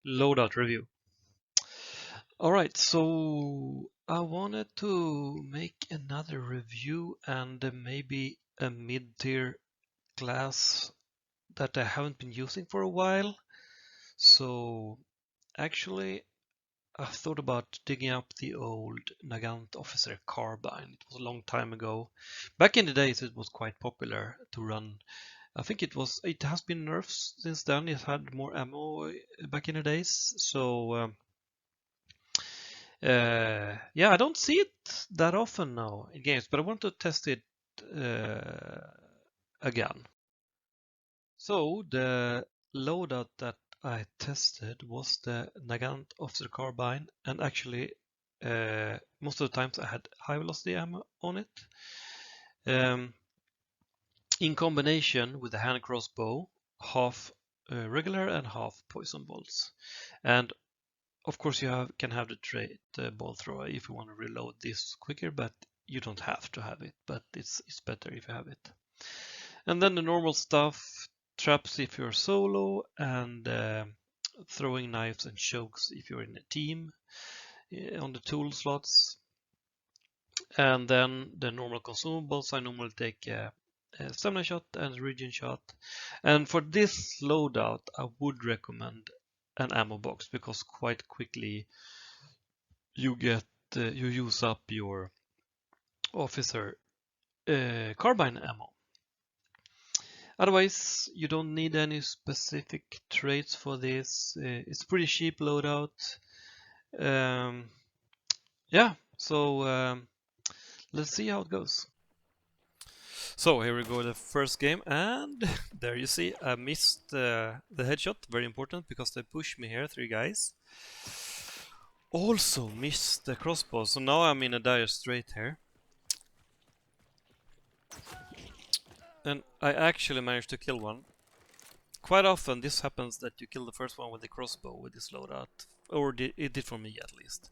Loadout review. Alright, so I wanted to make another review and maybe a mid-tier class that I haven't been using for a while. So actually I've thought about digging up the old Nagant Officer Carbine. It was a long time ago. Back in the days it was quite popular to run. I think it has been nerfed since then. It had more ammo back in the days. So yeah, I don't see it that often now in games, but I want to test it again. So the loadout that I tested was the Nagant Officer Carbine, and actually most of the times I had high velocity ammo on it. In combination with the hand crossbow, half regular and half poison bolts. And of course, you can have the trait ball thrower if you want to reload this quicker, but you don't have to have it. But it's better if you have it. And then the normal stuff: traps if you're solo, and throwing knives and chokes if you're in a team on the tool slots. And then the normal consumables. I normally take a stamina shot and a regen shot. And for this loadout, I would recommend an ammo box because quite quickly you use up your officer carbine ammo. Otherwise, you don't need any specific traits for this. It's pretty cheap loadout. Yeah, so let's see how it goes. So here we go, the first game, and there you see I missed the headshot. Very important because they pushed me here, 3 guys. Also missed the crossbow, so now I'm in a dire strait here. And I actually managed to kill one. Quite often this happens that you kill the first one with the crossbow with this loadout, or it did for me at least.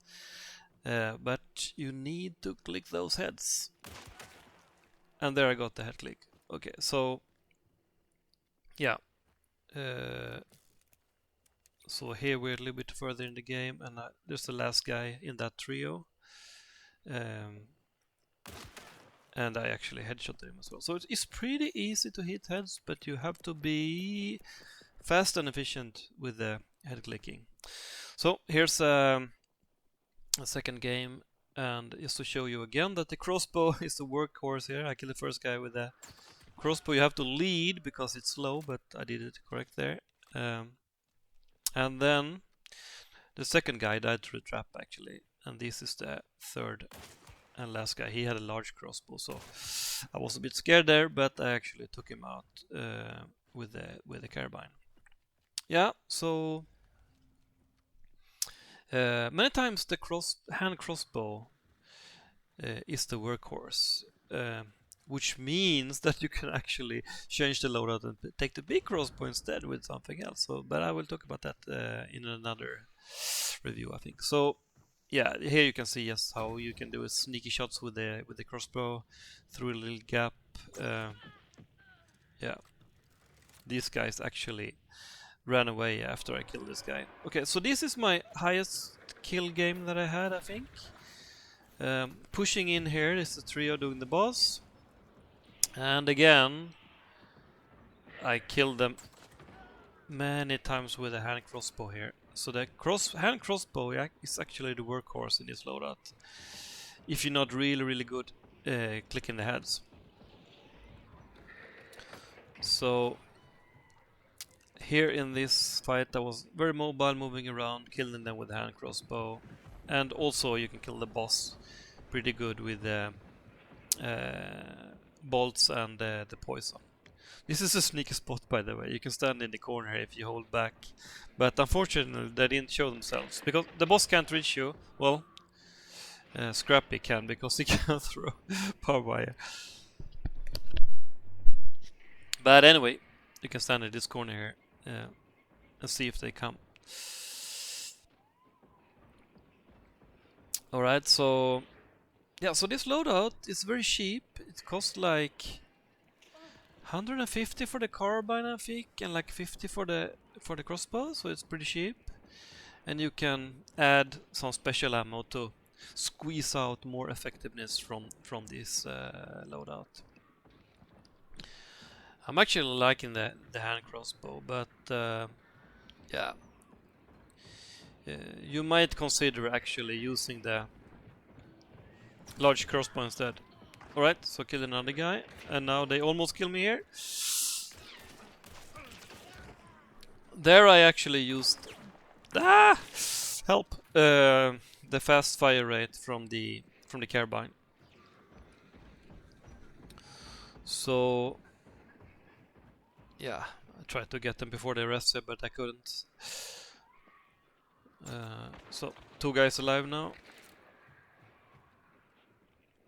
But you need to click those heads. And there I got the head click. Okay, so yeah. So here we're a little bit further in the game, and there's the last guy in that trio. And I actually headshot him as well. So it's pretty easy to hit heads, but you have to be fast and efficient with the head clicking. So here's a second game, and just to show you again that the crossbow is the workhorse here. I killed the first guy with the crossbow. You have to lead because it's slow, but I did it correct there. And then the second guy died through the trap actually, and this is the third and last guy. He had a large crossbow, so I was a bit scared there, but I actually took him out with the carbine. Yeah, so many times the hand crossbow is the workhorse, which means that you can actually change the loadout and take the big crossbow instead with something else. So, but I will talk about that in another review, I think. So yeah, here you can see just how you can do sneaky shots with the crossbow through a little gap. Yeah, these guys actually ran away after I killed this guy. Okay, so this is my highest kill game that I had, I think. Pushing in here is the trio doing the boss. And again, I killed them many times with a hand crossbow here. So the hand crossbow is actually the workhorse in this loadout. If you're not really good clicking the heads. So here in this fight I was very mobile, moving around, killing them with the hand crossbow. And also you can kill the boss pretty good with the bolts and the poison. This is a sneaky spot, by the way. You can stand in the corner here if you hold back. But unfortunately they didn't show themselves, because the boss can't reach you. Well, Scrappy can, because he can throw power wire. But anyway, you can stand in this corner here and see if they come. Alright, so yeah, so this loadout is very cheap. It costs like 150 for the carbine, I think, and like 50 for the crossbow, so it's pretty cheap. and you can add some special ammo to squeeze out more effectiveness from this loadout. I'm actually liking the hand crossbow, but yeah, you might consider actually using the large crossbow instead. Alright, so kill another guy, and now they almost kill me here. There I actually used help the fast fire rate from the carbine. So yeah, I tried to get them before they rested, but I couldn't. So 2 guys alive now.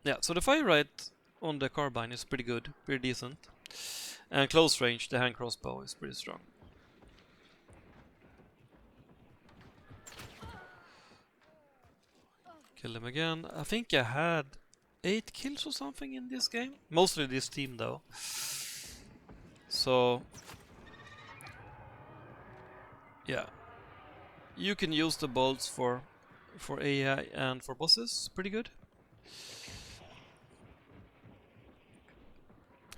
Yeah, so the fire rate on the carbine is pretty good, pretty decent. And close range, the hand crossbow is pretty strong. Kill him again. I think I had 8 kills or something in this game. Mostly this team though. So yeah, you can use the bolts for AI and for bosses. Pretty good.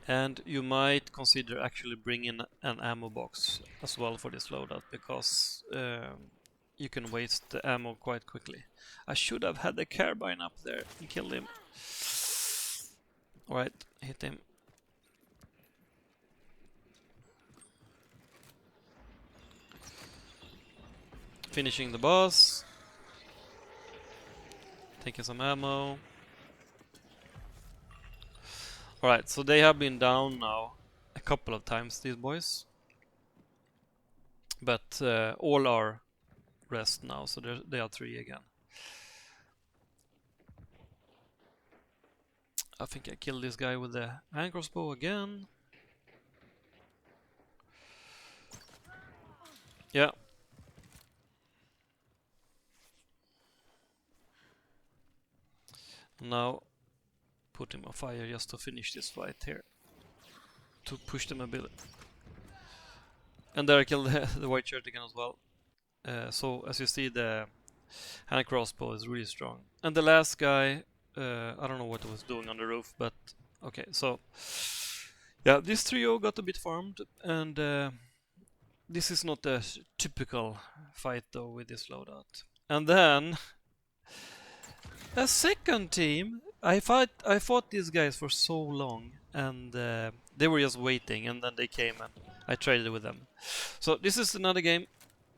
And you might consider actually bringing an ammo box as well for this loadout, because you can waste the ammo quite quickly. I should have had the carbine up there and killed him. Alright, hit him. Finishing the boss. Taking some ammo. Alright, so they have been down now a couple of times, these boys. But all are rest now, so they are 3 again. I think I killed this guy with the hand crossbow again. Yeah. Now put him on fire just to finish this fight here. To push them a bit. And there I killed the white shirt again as well. So as you see, the hand crossbow is really strong. And the last guy, I don't know what he was doing on the roof, but okay, so yeah, this trio got a bit farmed, and this is not a typical fight though with this loadout. And then a second team. I fought these guys for so long, and they were just waiting, and then they came and I traded with them. So this is another game.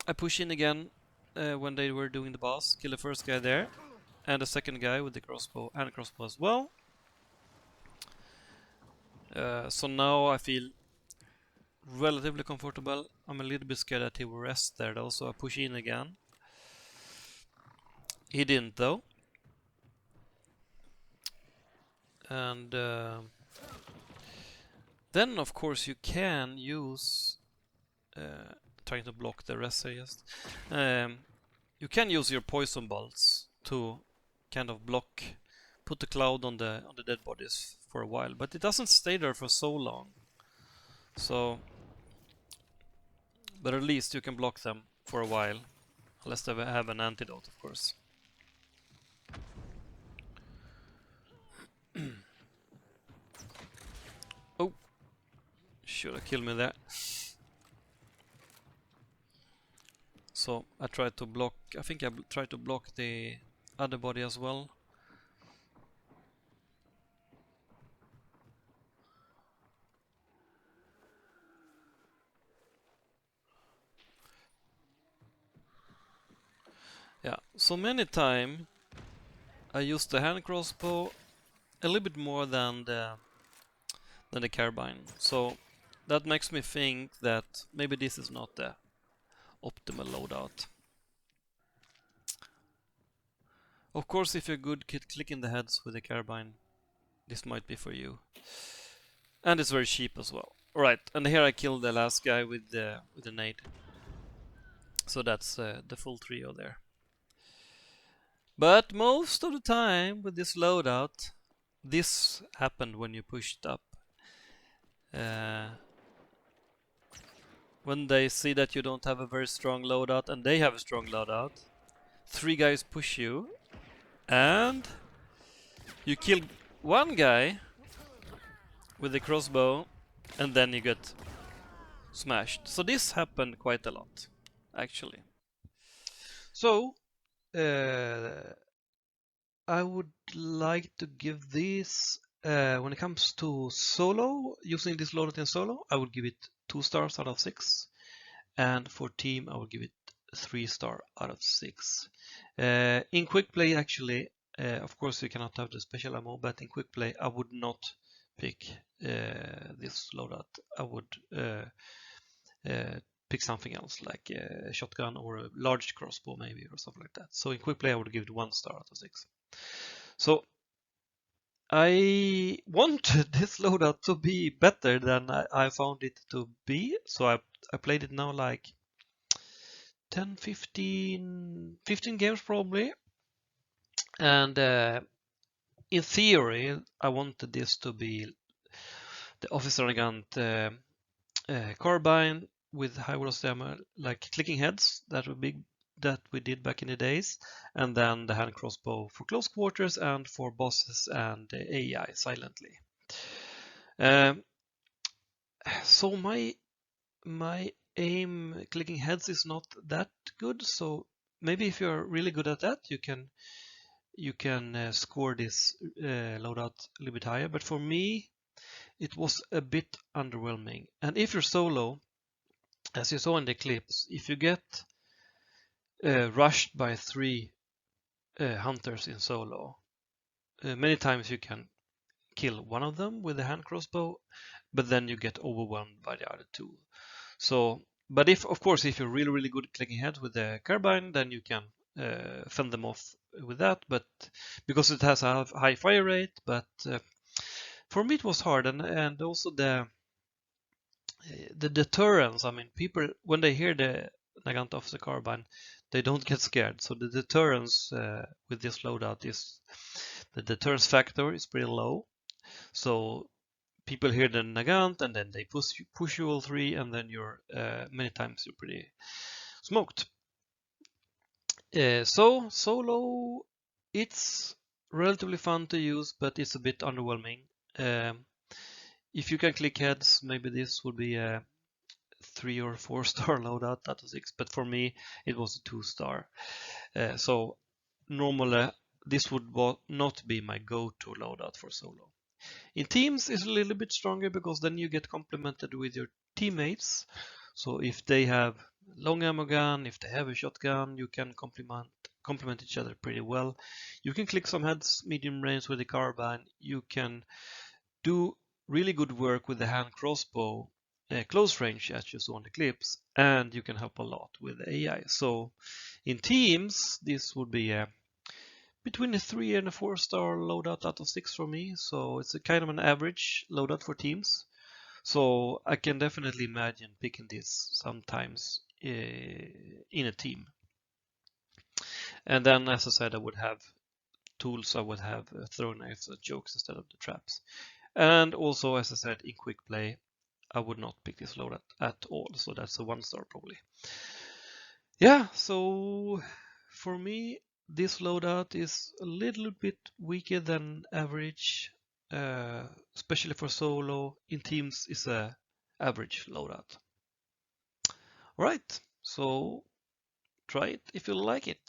I push in again when they were doing the boss, kill the first guy there, and the second guy with the crossbow and a crossbow as well. So now I feel relatively comfortable. I'm a little bit scared that he will rest there though, so I push in again. He didn't though. And then of course you can use trying to block the rest here just. You can use your poison bolts to kind of block, put the cloud on the dead bodies for a while, but it doesn't stay there for so long. So, but at least you can block them for a while, unless they have an antidote, of course. Oh, should have killed me there. So I tried to block. I think I tried to block the other body as well. Yeah, so many times I used the hand crossbow a little bit more than the carbine. So that makes me think that maybe this is not the optimal loadout. Of course, if you're good at clicking the heads with the carbine, this might be for you. And it's very cheap as well. Alright, and here I killed the last guy with the nade. So that's the full trio there. But most of the time with this loadout, this happened when you pushed up. when they see that you don't have a very strong loadout and they have a strong loadout, 3 guys push you and you kill one guy with a crossbow and then you get smashed. So this happened quite a lot, actually. So I would like to give this, when it comes to solo, using this loadout in solo, I would give it 2 stars out of 6. And for team, I would give it 3 star out of 6. In quick play, actually, of course, you cannot have the special ammo, but in quick play, I would not pick this loadout. I would pick something else, like a shotgun or a large crossbow, maybe, or something like that. So in quick play, I would give it 1 star out of 6. So I wanted this loadout to be better than I found it to be. So I played it now like 10, 15 games probably. And in theory, I wanted this to be the Officer Nagant Carbine with high velocity ammo, like clicking heads that we did back in the days, and then the hand crossbow for close quarters and for bosses and AI silently. So my aim clicking heads is not that good, so maybe if you're really good at that, you can score this loadout a little bit higher. But for me, it was a bit underwhelming. And if you're solo, as you saw in the clips, if you get rushed by 3 hunters in solo, many times you can kill one of them with a hand crossbow, but then you get overwhelmed by the other 2. So, but if, of course, if you're really good at clicking heads with the carbine, then you can fend them off with that. But because it has a high fire rate, but for me it was hard, and also the deterrence. I mean, people when they hear the Nagant Officer Carbine, they don't get scared. So the deterrence with this loadout is the deterrence factor is pretty low. So people hear the Nagant and then they push you all 3, and then you're many times you're pretty smoked. So solo, it's relatively fun to use, but it's a bit underwhelming. If you can click heads, maybe this would be a 3 or 4 star loadout out of 6, but for me it was a 2 star. So normally this would not be my go-to loadout for solo. In teams it's a little bit stronger because then you get complemented with your teammates. So if they have long ammo gun, if they have a shotgun, you can complement each other pretty well. You can click some heads medium range with the carbine. You can do really good work with the hand crossbow close range, as you saw in the clips, and you can help a lot with the AI. So in teams, this would be between a 3 and a 4 star loadout out of 6 for me. So it's a kind of an average loadout for teams. So I can definitely imagine picking this sometimes in a team. And then, as I said, I would have tools. I would have throw knives and jokes instead of the traps. And also, as I said, in quick play, I would not pick this loadout at all. So that's a 1 star probably. Yeah, so for me, this loadout is a little bit weaker than average, especially for solo. In teams is a average loadout. All right, so try it if you like it.